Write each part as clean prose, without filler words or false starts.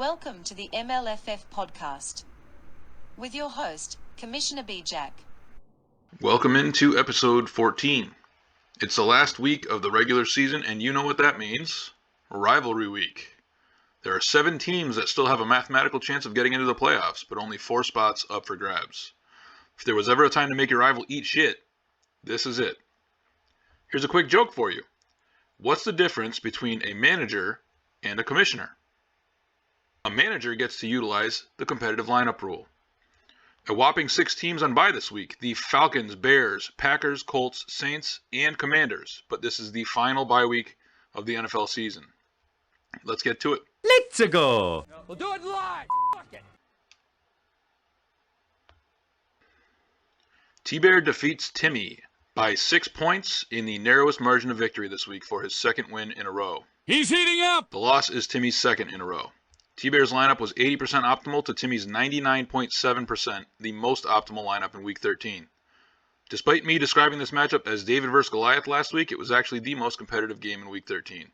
Welcome to the MLFF podcast with your host, Commissioner B. Jack. Welcome into episode 14. It's the last week of the regular season, and you know what that means. Rivalry week. There are 7 teams that still have a mathematical chance of getting into the playoffs, but only 4 spots up for grabs. If there was ever a time to make your rival eat shit, this is it. Here's a quick joke for you. What's the difference between a manager and a commissioner? A manager gets to utilize the competitive lineup rule. A whopping 6 teams on bye this week. The Falcons, Bears, Packers, Colts, Saints, and Commanders. But this is the final bye week of the NFL season. Let's get to it. Let's go! We'll do it live! Fuck it! T-Bear defeats Timmy by 6 points in the narrowest margin of victory this week for his second win in a row. He's heating up! The loss is Timmy's second in a row. T-Bear's lineup was 80% optimal to Timmy's 99.7%, the most optimal lineup in Week 13. Despite me describing this matchup as David vs. Goliath last week, it was actually the most competitive game in Week 13.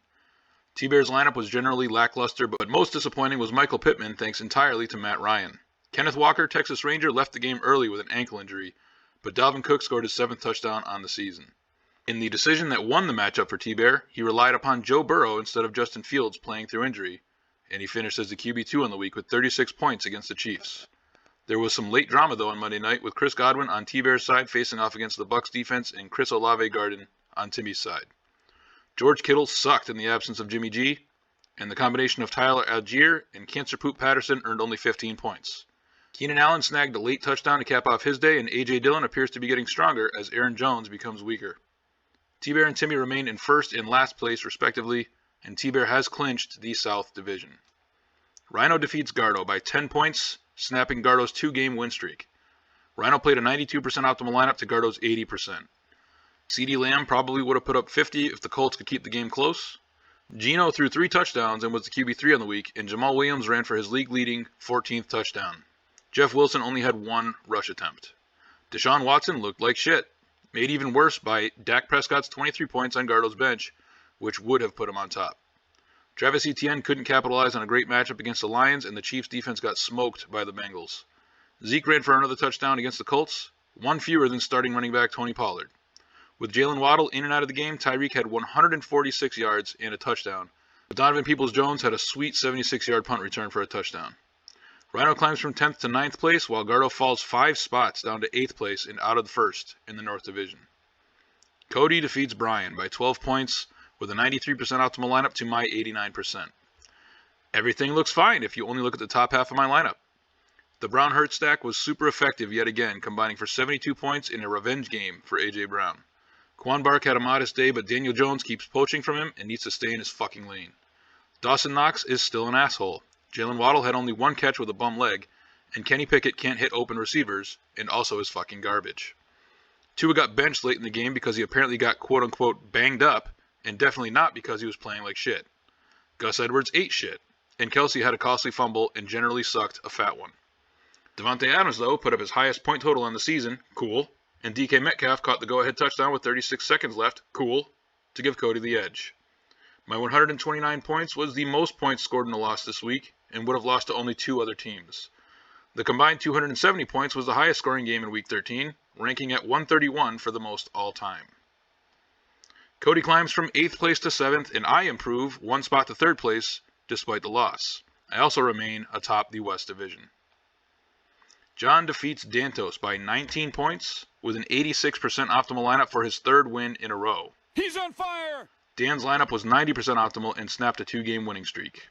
T-Bear's lineup was generally lackluster, but most disappointing was Michael Pittman, thanks entirely to Matt Ryan. Kenneth Walker, Texas Ranger, left the game early with an ankle injury, but Dalvin Cook scored his 7th touchdown on the season. In the decision that won the matchup for T-Bear, he relied upon Joe Burrow instead of Justin Fields playing through injury, and he finished as the QB2 on the week with 36 points against the Chiefs. There was some late drama though on Monday night with Chris Godwin on T-Bear's side facing off against the Bucs defense and Chris Olave-Garden on Timmy's side. George Kittle sucked in the absence of Jimmy G, and the combination of Tyler Algier and Cancer Poop Patterson earned only 15 points. Keenan Allen snagged a late touchdown to cap off his day, and A.J. Dillon appears to be getting stronger as Aaron Jones becomes weaker. T-Bear and Timmy remain in first and last place respectively, and T-Bear has clinched the South Division. Rhino defeats Gardo by 10 points, snapping Gardo's 2-game win streak. Rhino played a 92% optimal lineup to Gardo's 80%. CeeDee Lamb probably would have put up 50 if the Colts could keep the game close. Geno threw 3 touchdowns and was the QB3 on the week, and Jamal Williams ran for his league-leading 14th touchdown. Jeff Wilson only had 1 rush attempt. Deshaun Watson looked like shit, made even worse by Dak Prescott's 23 points on Gardo's bench, which would have put him on top. Travis Etienne couldn't capitalize on a great matchup against the Lions, and the Chiefs' defense got smoked by the Bengals. Zeke ran for another touchdown against the Colts, 1 fewer than starting running back Tony Pollard. With Jalen Waddle in and out of the game, Tyreek had 146 yards and a touchdown, but Donovan Peoples-Jones had a sweet 76-yard punt return for a touchdown. Rhino climbs from 10th to 9th place, while Gardo falls 5 spots down to 8th place and out of the 1st in the North Division. Cody defeats Brian by 12 points, with a 93% optimal lineup to my 89%. Everything looks fine if you only look at the top half of my lineup. The Brown-Hurt stack was super effective yet again, combining for 72 points in a revenge game for A.J. Brown. Quan Bark had a modest day, but Daniel Jones keeps poaching from him and needs to stay in his fucking lane. Dawson Knox is still an asshole. Jalen Waddle had only 1 catch with a bum leg, and Kenny Pickett can't hit open receivers and also is fucking garbage. Tua got benched late in the game because he apparently got quote-unquote banged up, and definitely not because he was playing like shit. Gus Edwards ate shit, and Kelsey had a costly fumble and generally sucked a fat one. Devontae Adams, though, put up his highest point total on the season, cool, and DK Metcalf caught the go-ahead touchdown with 36 seconds left, cool, to give Cody the edge. My 129 points was the most points scored in a loss this week, and would have lost to only 2 other teams. The combined 270 points was the highest scoring game in Week 13, ranking at 131 for the most all-time. Cody climbs from 8th place to 7th, and I improve 1 spot to 3rd place, despite the loss. I also remain atop the West Division. John defeats Dantos by 19 points, with an 86% optimal lineup for his 3rd win in a row. He's on fire! Dan's lineup was 90% optimal and snapped a 2-game winning streak.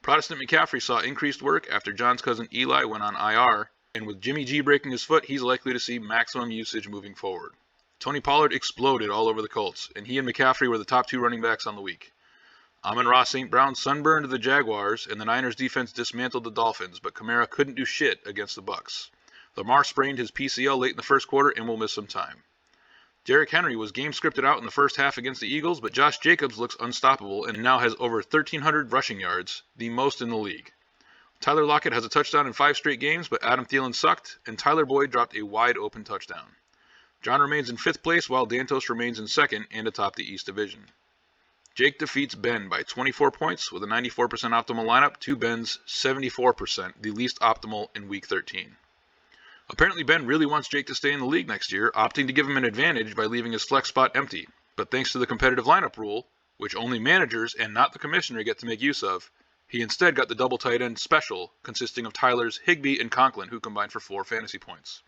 Protestant McCaffrey saw increased work after John's cousin Eli went on IR, and with Jimmy G breaking his foot, he's likely to see maximum usage moving forward. Tony Pollard exploded all over the Colts, and he and McCaffrey were the top 2 running backs on the week. Amon-Ra St. Brown sunburned the Jaguars, and the Niners defense dismantled the Dolphins, but Kamara couldn't do shit against the Bucs. Lamar sprained his PCL late in the first quarter and will miss some time. Derrick Henry was game scripted out in the first half against the Eagles, but Josh Jacobs looks unstoppable and now has over 1,300 rushing yards, the most in the league. Tyler Lockett has a touchdown in 5 straight games, but Adam Thielen sucked, and Tyler Boyd dropped a wide-open touchdown. John remains in 5th place, while Dantos remains in 2nd and atop the East Division. Jake defeats Ben by 24 points with a 94% optimal lineup to Ben's 74%, the least optimal in Week 13. Apparently Ben really wants Jake to stay in the league next year, opting to give him an advantage by leaving his flex spot empty. But thanks to the competitive lineup rule, which only managers and not the commissioner get to make use of, he instead got the double tight end special, consisting of Tylers, Higbee, and Conklin, who combined for 4 fantasy points.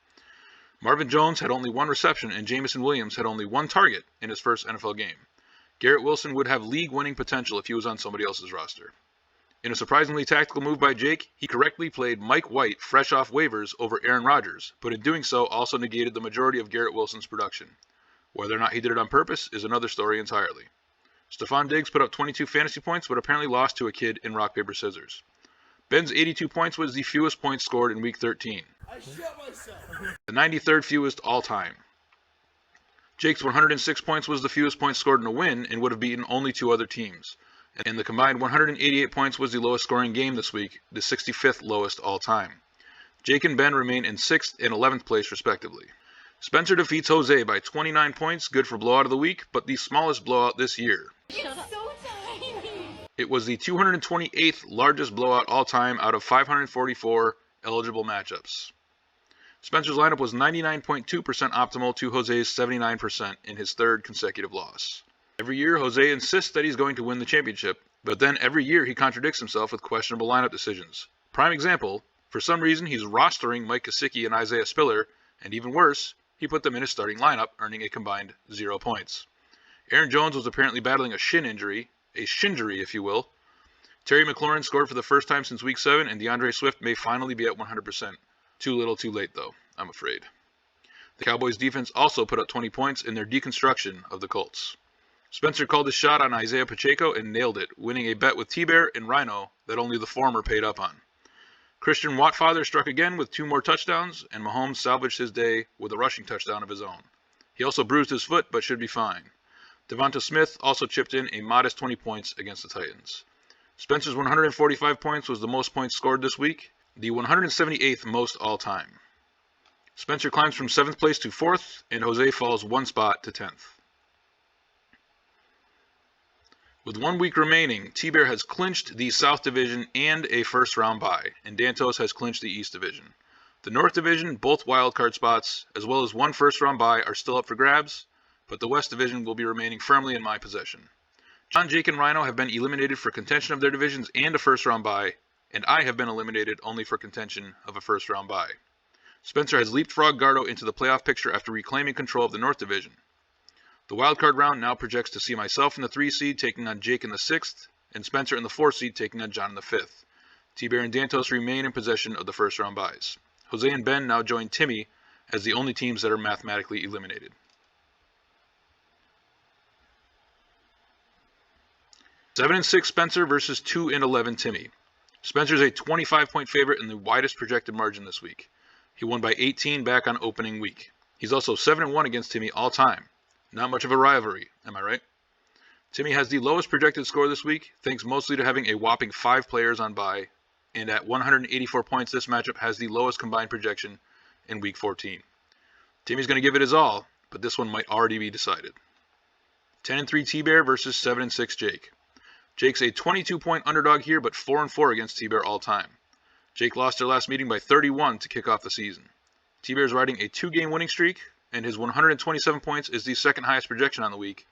Marvin Jones had only 1 reception, and Jameson Williams had only 1 target in his first NFL game. Garrett Wilson would have league-winning potential if he was on somebody else's roster. In a surprisingly tactical move by Jake, he correctly played Mike White fresh off waivers over Aaron Rodgers, but in doing so also negated the majority of Garrett Wilson's production. Whether or not he did it on purpose is another story entirely. Stephon Diggs put up 22 fantasy points, but apparently lost to a kid in rock, paper, scissors. Ben's 82 points was the fewest points scored in Week 13. I shot myself. The 93rd fewest all time. Jake's 106 points was the fewest points scored in a win and would have beaten only 2 other teams. And the combined 188 points was the lowest scoring game this week, the 65th lowest all time. Jake and Ben remain in 6th and 11th place respectively. Spencer defeats Jose by 29 points, good for blowout of the week, but the smallest blowout this year. It's so tiny. It was the 228th largest blowout all time out of 544 eligible matchups. Spencer's lineup was 99.2% optimal to Jose's 79% in his 3rd consecutive loss. Every year, Jose insists that he's going to win the championship, but then every year he contradicts himself with questionable lineup decisions. Prime example, for some reason he's rostering Mike Gesicki and Isaiah Spiller, and even worse, he put them in his starting lineup, earning a combined 0 points. Aaron Jones was apparently battling a shin injury, a shinjury if you will. Terry McLaurin scored for the first time since Week 7, and DeAndre Swift may finally be at 100%. Too little, too late, though, I'm afraid. The Cowboys' defense also put up 20 points in their deconstruction of the Colts. Spencer called his shot on Isaiah Pacheco and nailed it, winning a bet with T-Bear and Rhino that only the former paid up on. Christian Wattfather struck again with 2 more touchdowns, and Mahomes salvaged his day with a rushing touchdown of his own. He also bruised his foot, but should be fine. Devonta Smith also chipped in a modest 20 points against the Titans. Spencer's 145 points was the most points scored this week, the 178th most all-time. Spencer climbs from 7th place to 4th, and Jose falls 1 spot to 10th. With 1 week remaining, T-Bear has clinched the South Division and a first-round bye, and Dantos has clinched the East Division. The North Division, both wildcard spots, as well as 1 first-round bye are still up for grabs, but the West Division will be remaining firmly in my possession. John, Jake, and Rhino have been eliminated for contention of their divisions and a first-round bye, and I have been eliminated only for contention of a first-round bye. Spencer has leapfrogged Gardo into the playoff picture after reclaiming control of the North Division. The wildcard round now projects to see myself in the 3 seed taking on Jake in the 6th, and Spencer in the 4 seed taking on John in the 5th. T-Bear and Dantos remain in possession of the first-round byes. Jose and Ben now join Timmy as the only teams that are mathematically eliminated. 7-6 Spencer versus 2-11 Timmy. Spencer's a 25-point favorite in the widest projected margin this week. He won by 18 back on opening week. He's also 7-1 against Timmy all time. Not much of a rivalry, am I right? Timmy has the lowest projected score this week, thanks mostly to having a whopping 5 players on bye, and at 184 points this matchup has the lowest combined projection in Week 14. Timmy's going to give it his all, but this one might already be decided. 10-3 T-Bear versus 7-6 Jake. Jake's a 22-point underdog here, but 4-4 against T-Bear all time. Jake lost their last meeting by 31 to kick off the season. T-Bear's riding a 2-game winning streak, and his 127 points is the second highest projection on the week.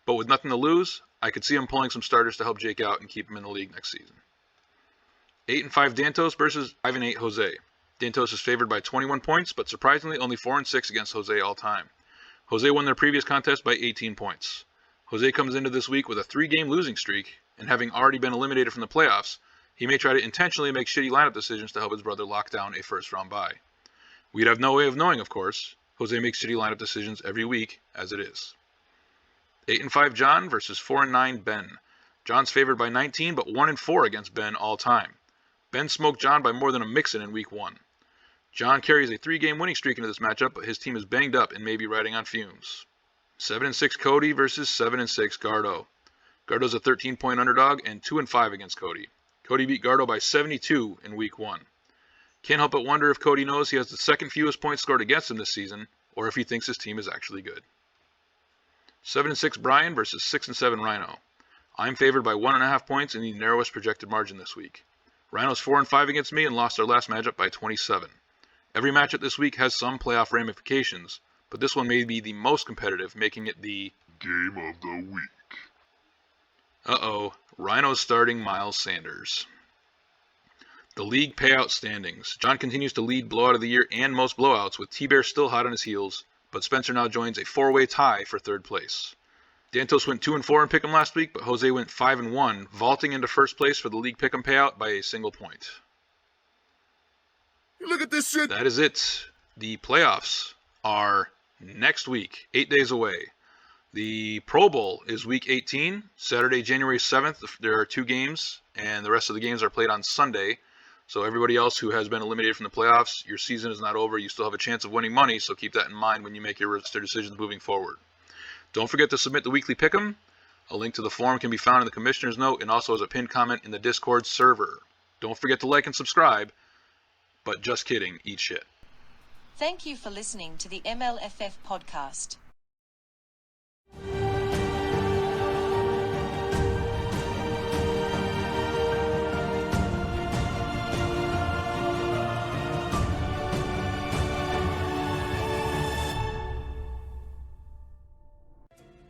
But with nothing to lose, I could see him pulling some starters to help Jake out and keep him in the league next season. 8-5 Dantos versus 5-8 Jose. Dantos is favored by 21 points, but surprisingly only 4-6 against Jose all time. Jose won their previous contest by 18 points. Jose comes into this week with a 3-game losing streak, and having already been eliminated from the playoffs, he may try to intentionally make shitty lineup decisions to help his brother lock down a first-round bye. We'd have no way of knowing, of course. Jose makes shitty lineup decisions every week, as it is. 8-5 John versus 4-9 Ben. John's favored by 19, but 1-4 against Ben all time. Ben smoked John by more than a mixin in Week 1. John carries a 3-game winning streak into this matchup, but his team is banged up and may be riding on fumes. 7-6 Cody versus 7-6 Gardo. Gardo's a 13-point underdog and 2-5 against Cody. Cody beat Gardo by 72 in Week 1. Can't help but wonder if Cody knows he has the second fewest points scored against him this season, or if he thinks his team is actually good. 7-6 Brian versus 6-7 Rhino. I'm favored by 1.5 points in the narrowest projected margin this week. Rhinos 4-5 against me and lost their last matchup by 27. Every matchup this week has some playoff ramifications, but this one may be the most competitive, making it the Game of the Week. Uh-oh, Rhinos starting Miles Sanders. The league payout standings. John continues to lead blowout of the year and most blowouts, with T-Bear still hot on his heels, but Spencer now joins a four-way tie for third place. Dantos went 2-4 in Pick'em last week, but Jose went 5-1, vaulting into first place for the league Pick'em payout by a single point. Look at this shit. That is it. The playoffs are next week, 8 days away. The Pro Bowl is week 18, Saturday, January 7th. There are 2 games, and the rest of the games are played on Sunday. So everybody else who has been eliminated from the playoffs, your season is not over. You still have a chance of winning money, so keep that in mind when you make your roster decisions moving forward. Don't forget to submit the weekly pick'em. A link to the form can be found in the commissioner's note and also as a pinned comment in the Discord server. Don't forget to like and subscribe. But just kidding, eat shit. Thank you for listening to the MLFF podcast.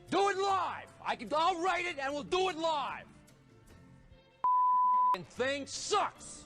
Do it live. I'll write it and we'll do it live. And thing sucks.